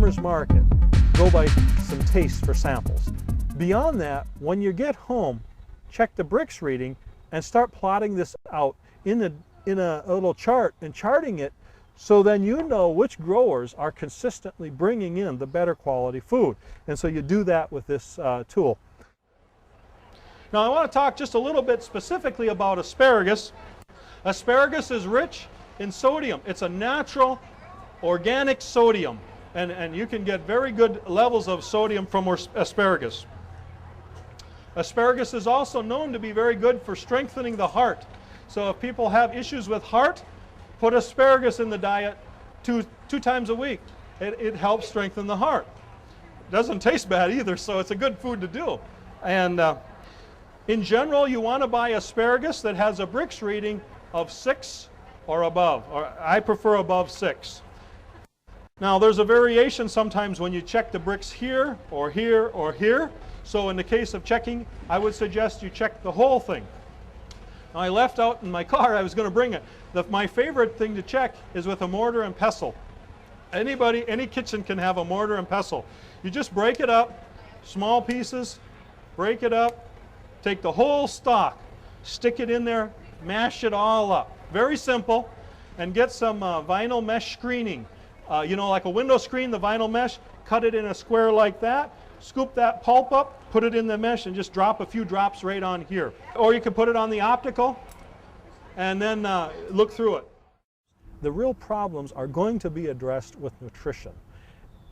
farmer's market, go by some taste for samples. Beyond that, when you get home, check the Brix reading and start plotting this out in a little chart and charting it, so then you know which growers are consistently bringing in the better quality food. And so you do that with this tool. Now I want to talk just a little bit specifically about asparagus. Asparagus is rich in sodium. It's a natural organic sodium, and you can get very good levels of sodium from asparagus. Asparagus is also known to be very good for strengthening the heart. So if people have issues with heart, put asparagus in the diet two times a week. It helps strengthen the heart. It doesn't taste bad either, so it's a good food to do. And in general, you want to buy asparagus that has a Brix reading of 6 or above, or I prefer above 6. Now there's a variation sometimes when you check the Brix here or here or here. So in the case of checking, I would suggest you check the whole thing. Now I left out in my car, I was going to bring it. My favorite thing to check is with a mortar and pestle. Any kitchen can have a mortar and pestle. You just break it up, small pieces, break it up, take the whole stalk, stick it in there, mash it all up. Very simple. And get some vinyl mesh screening. You know, like a window screen, the vinyl mesh, cut it in a square like that, scoop that pulp up, put it in the mesh, and just drop a few drops right on here. Or you can put it on the optical and then look through it. The real problems are going to be addressed with nutrition,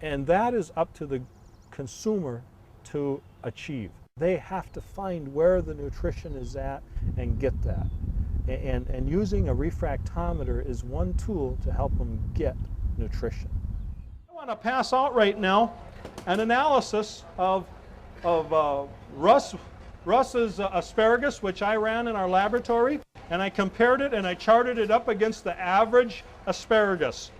and that is up to the consumer to achieve. They have to find where the nutrition is at and get that. And using a refractometer is one tool to help them get nutrition. I want to pass out right now an analysis of Russ's asparagus, which I ran in our laboratory, and I compared it and I charted it up against the average asparagus.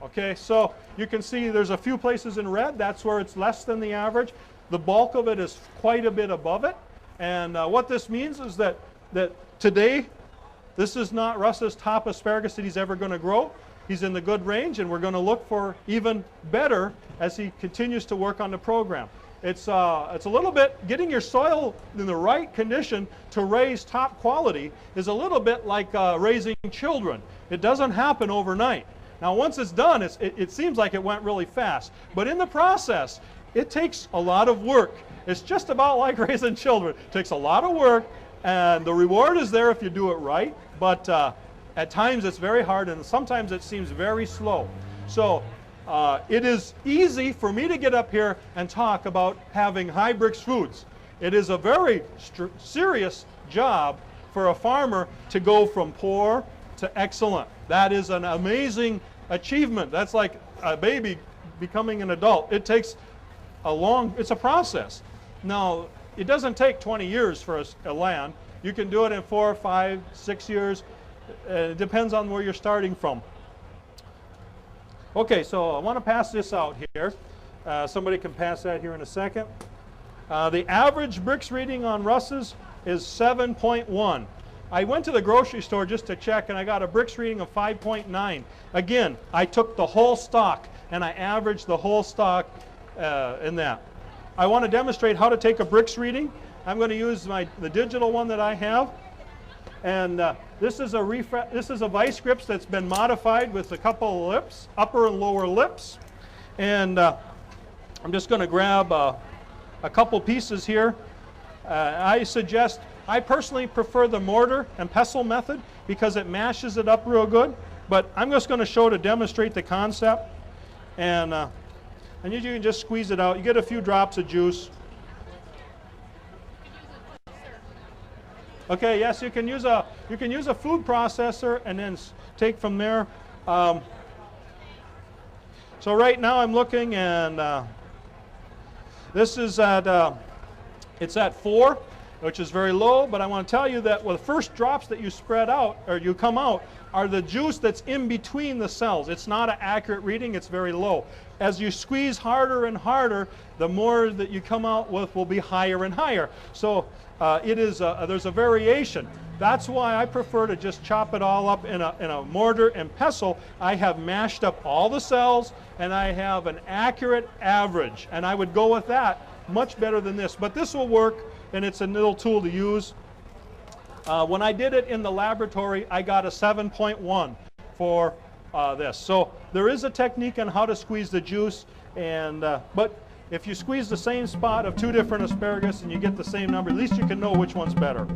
Okay, so you can see there's a few places in red. That's where it's less than the average. The bulk of it is quite a bit above it. And what this means is that today, this is not Russ's top asparagus that he's ever going to grow. He's in the good range, and we're going to look for even better as he continues to work on the program. It's a little bit, getting your soil in the right condition to raise top quality is a little bit like raising children. It doesn't happen overnight. Now once it's done, it seems like it went really fast. But in the process, it takes a lot of work. It's just about like raising children. It takes a lot of work, and the reward is there if you do it right. But at times it's very hard, and sometimes it seems very slow. So it is easy for me to get up here and talk about having high Brix foods. It is a very serious job for a farmer to go from poor to excellent. That is an amazing achievement. That's like a baby becoming an adult. It takes it's a process. Now, it doesn't take 20 years for a land. You can do it in 4, 5, 6 years. It depends on where you're starting from. Okay, so I want to pass this out here. Somebody can pass that here in a second. The average Brix reading on Russ's is 7.1. I went to the grocery store just to check, and I got a Brix reading of 5.9. Again, I took the whole stock and I averaged the whole stock in that. I want to demonstrate how to take a Brix reading. I'm going to use the digital one that I have. And this is a vice grips that's been modified with a couple of lips, upper and lower lips. And I'm just going to grab a couple pieces here. I personally prefer the mortar and pestle method because it mashes it up real good. But I'm just going to show to demonstrate the concept. And you can just squeeze it out. You get a few drops of juice. Okay, yes, you can use a food processor and then take from there. So right now I'm looking, and this is it's at 4, which is very low. But I want to tell you that the first drops that you spread out or you come out are the juice that's in between the cells. It's not an accurate reading. It's very low. As you squeeze harder and harder, the more that you come out with will be higher and higher. So there's a variation. That's why I prefer to just chop it all up in a mortar and pestle. I have mashed up all the cells, and I have an accurate average, and I would go with that much better than this. But this will work, and it's a little tool to use. When I did it in the laboratory, I got a 7.1 for this. So there is a technique on how to squeeze the juice, and but if you squeeze the same spot of 2 different asparagus and you get the same number, at least you can know which one's better.